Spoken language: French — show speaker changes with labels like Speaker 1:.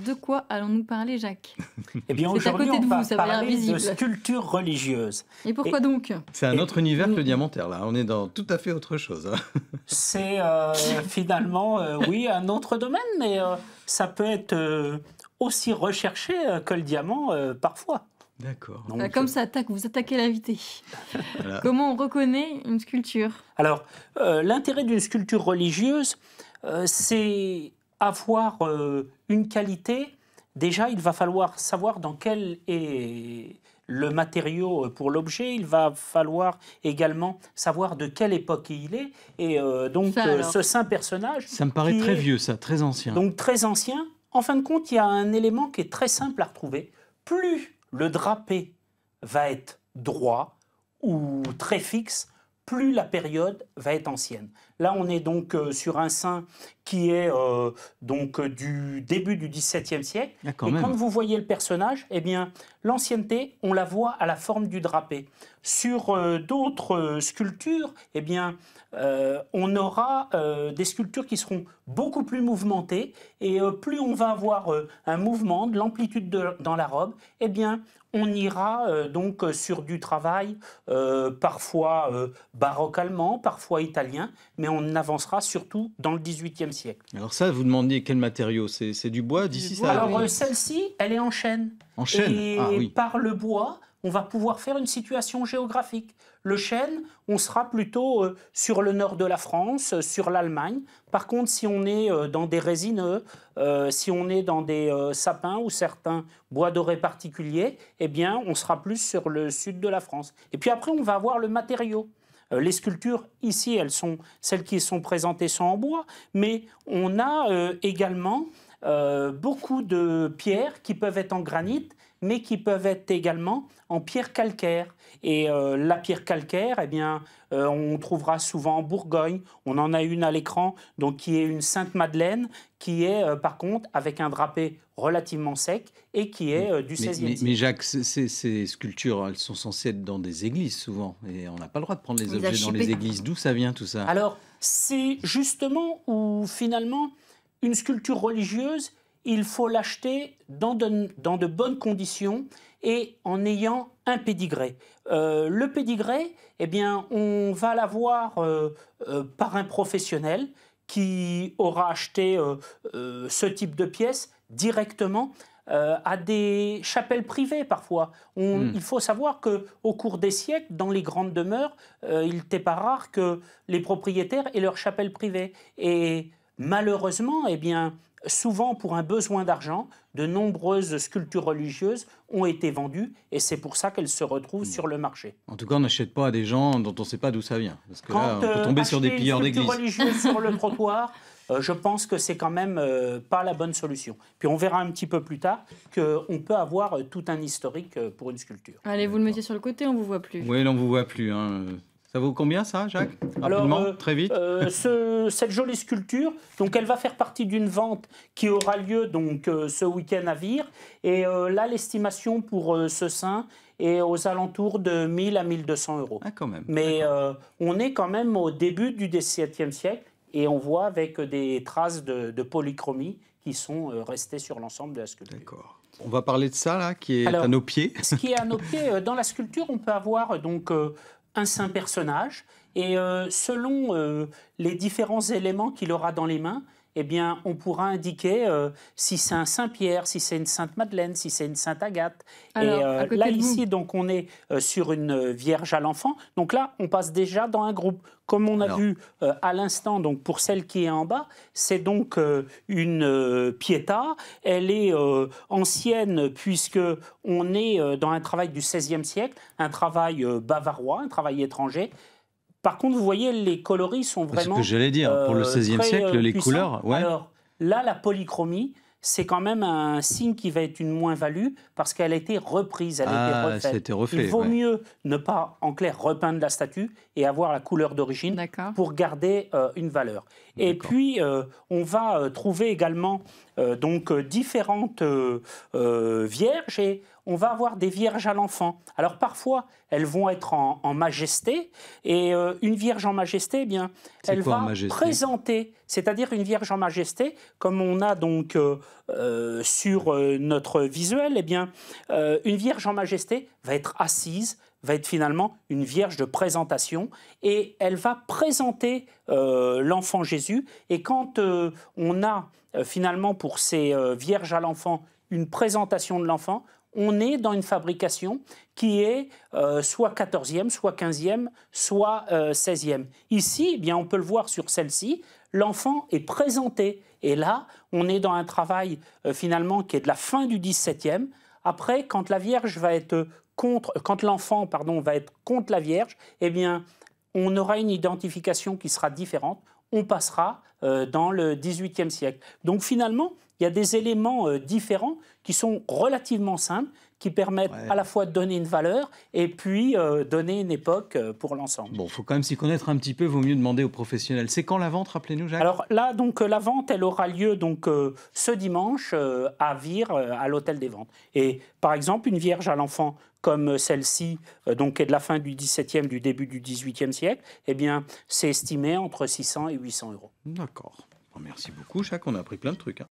Speaker 1: De quoi allons-nous parler, Jacques?
Speaker 2: Eh bien,
Speaker 1: C'est à
Speaker 2: aujourd'hui,
Speaker 1: côté de
Speaker 2: on va
Speaker 1: vous, ça va l'air
Speaker 2: parler de
Speaker 1: visible.
Speaker 2: sculpture religieuse.
Speaker 1: Et pourquoi donc?
Speaker 3: C'est un
Speaker 2: Et-
Speaker 3: autre univers que le diamantaire, là. On est dans tout à fait autre chose, hein.
Speaker 2: C'est finalement, oui, un autre domaine, mais ça peut être aussi recherché que le diamant parfois.
Speaker 3: D'accord.
Speaker 2: Donc,
Speaker 1: Comme ça attaque, vous attaquez l'invité.
Speaker 3: Voilà.
Speaker 1: Comment on reconnaît une sculpture?
Speaker 2: Alors, l'intérêt d'une sculpture religieuse, c'est avoir une qualité. Déjà, il va falloir savoir dans quel est le matériau pour l'objet. Il va falloir également savoir de quelle époque il est. Et donc,
Speaker 1: Ça, alors.
Speaker 2: ce saint personnage,
Speaker 3: Ça me paraît
Speaker 2: qui
Speaker 3: très
Speaker 2: est
Speaker 3: vieux, ça, très ancien.
Speaker 2: donc très ancien, en fin de compte, il y a un élément qui est très simple à retrouver. Plus le drapé va être droit ou très fixe, plus la période va être ancienne. Là, on est donc sur un saint qui est donc du début du XVIIe siècle.
Speaker 3: Ah, quand
Speaker 2: Et
Speaker 3: même.
Speaker 2: quand vous voyez le personnage, eh bien, l'ancienneté, on la voit à la forme du drapé. Sur d'autres sculptures, eh bien, on aura des sculptures qui seront beaucoup plus mouvementées. Et plus on va avoir un mouvement, de l'amplitude dans la robe, eh bien, on ira donc sur du travail parfois baroque allemand, parfois italien, mais on avancera surtout dans le XVIIIe siècle.
Speaker 3: Alors ça, vous demandiez quel matériau? C'est du bois? D'ici,
Speaker 1: bois,
Speaker 3: ça...
Speaker 2: Alors
Speaker 1: oui.
Speaker 2: celle-ci, elle est en chêne.
Speaker 3: En chêne?
Speaker 2: Et
Speaker 3: Ah oui.
Speaker 2: par le bois, on va pouvoir faire une situation géographique. Le chêne, on sera plutôt sur le nord de la France, sur l'Allemagne. Par contre, si on est dans des résineux, si on est dans des sapins ou certains bois dorés particuliers, eh bien, on sera plus sur le sud de la France. Et puis après, on va avoir le matériau. Les sculptures, ici, celles qui sont présentées sont en bois, mais on a également beaucoup de pierres qui peuvent être en granit, mais qui peuvent être également en pierre calcaire. Et la pierre calcaire, eh bien, on trouvera souvent en Bourgogne. On en a une à l'écran, donc qui est une Sainte-Madeleine, qui est par contre avec un drapé relativement sec et qui est du XVIe siècle.
Speaker 3: Mais Jacques, ces sculptures, elles sont censées être dans des églises souvent. Et on n'a pas le droit de prendre les
Speaker 1: Les
Speaker 3: objets dans les
Speaker 1: archipels.
Speaker 3: églises. D'où ça vient tout ça?
Speaker 2: Alors, c'est justement où finalement, une sculpture religieuse, il faut l'acheter dans de bonnes conditions et en ayant un pédigré. Le pédigré, eh bien, on va l'avoir par un professionnel qui aura acheté ce type de pièces directement à des chapelles privées parfois. Il faut savoir qu'au cours des siècles, dans les grandes demeures, il n'était pas rare que les propriétaires aient leur chapelle privée. Et malheureusement, eh bien, souvent pour un besoin d'argent, de nombreuses sculptures religieuses ont été vendues et c'est pour ça qu'elles se retrouvent sur le marché.
Speaker 3: En tout cas, on n'achète pas à des gens dont on ne sait pas d'où ça vient. Parce que là, on peut tomber sur des
Speaker 2: acheter
Speaker 3: pilleurs
Speaker 2: une
Speaker 3: d'église.
Speaker 2: sculpture religieuse sur le trottoir, je pense que c'est quand même pas la bonne solution. Puis on verra un petit peu plus tard qu'on peut avoir tout un historique pour une sculpture.
Speaker 1: Allez, vous le mettez sur le côté, on vous voit plus.
Speaker 3: Oui, là, on ne vous voit plus, hein. Ça vaut combien, ça, Jacques? Rapidement, très vite.
Speaker 2: Cette jolie sculpture, donc elle va faire partie d'une vente qui aura lieu donc ce week-end à Vire. Et là, l'estimation pour ce saint est aux alentours de 1000 à 1200 euros.
Speaker 3: Ah, quand même.
Speaker 2: Mais on est quand même au début du XVIIe siècle et on voit avec des traces de polychromie qui sont restées sur l'ensemble de la sculpture.
Speaker 3: D'accord. On va parler de ça, là, qui est
Speaker 2: Alors,
Speaker 3: à nos pieds.
Speaker 2: Ce qui est à nos pieds, dans la sculpture, on peut avoir donc un saint personnage et selon les différents éléments qu'il aura dans les mains, eh bien, on pourra indiquer si c'est un Saint-Pierre, si c'est une Sainte-Madeleine, si c'est une Sainte-Agathe.
Speaker 1: Alors, à
Speaker 2: Et
Speaker 1: côté
Speaker 2: là,
Speaker 1: de vous.
Speaker 2: ici, donc, on est sur une Vierge à l'enfant. Donc là, on passe déjà dans un groupe. Comme on a
Speaker 3: Alors.
Speaker 2: vu à l'instant, donc pour celle qui est en bas, c'est donc une Pietà. Elle est ancienne puisque on est dans un travail du XVIe siècle, un travail bavarois, un travail étranger. Par contre, vous voyez, les coloris sont
Speaker 3: C'est ce
Speaker 2: vraiment
Speaker 3: que j'allais dire. Pour le XVIe
Speaker 2: très,
Speaker 3: siècle, les
Speaker 2: puissants.
Speaker 3: couleurs, ouais.
Speaker 2: Alors là, la polychromie, c'est quand même un signe qui va être une moins-value parce qu'elle a été reprise, elle a été
Speaker 3: Ah,
Speaker 2: refaite.
Speaker 3: c'était refait.
Speaker 2: Il vaut
Speaker 3: ouais.
Speaker 2: mieux ne pas, en clair, repeindre la statue et avoir la couleur d'origine
Speaker 1: D'accord.
Speaker 2: pour garder une valeur. Et
Speaker 3: D'accord.
Speaker 2: puis, on va trouver également donc différentes vierges et on va avoir des vierges à l'enfant. Alors parfois, elles vont être en majesté, et une vierge en majesté, eh bien, elle va présenter, c'est-à-dire une vierge en majesté, comme on a donc sur notre visuel, eh bien, une vierge en majesté va être assise, va être finalement une vierge de présentation, et elle va présenter l'enfant Jésus. Et quand on a finalement pour ces vierges à l'enfant une présentation de l'enfant, on est dans une fabrication qui est soit 14e, soit 15e, soit 16e. Ici, eh bien, on peut le voir sur celle-ci, l'enfant est présenté. Et là, on est dans un travail finalement qui est de la fin du 17e. Après, quand la Vierge va être quand l'enfant va être contre la Vierge, eh bien, on aura une identification qui sera différente. On passera dans le XVIIIe siècle. Donc finalement, il y a des éléments différents qui sont relativement simples, qui permettent à la fois de donner une valeur et puis donner une époque pour l'ensemble.
Speaker 3: Bon, il faut quand même s'y connaître un petit peu, vaut mieux demander aux professionnels. C'est quand la vente, rappelez-nous, Jacques?
Speaker 2: Alors là, donc, la vente, elle aura lieu donc, ce dimanche à Vire, à l'Hôtel des Ventes. Et par exemple, une vierge à l'enfant comme celle-ci, donc est de la fin du XVIIe, du début du XVIIIe siècle, eh bien, c'est estimé entre 600 et 800 euros.
Speaker 3: D'accord. Merci beaucoup, Jacques, on a appris plein de trucs.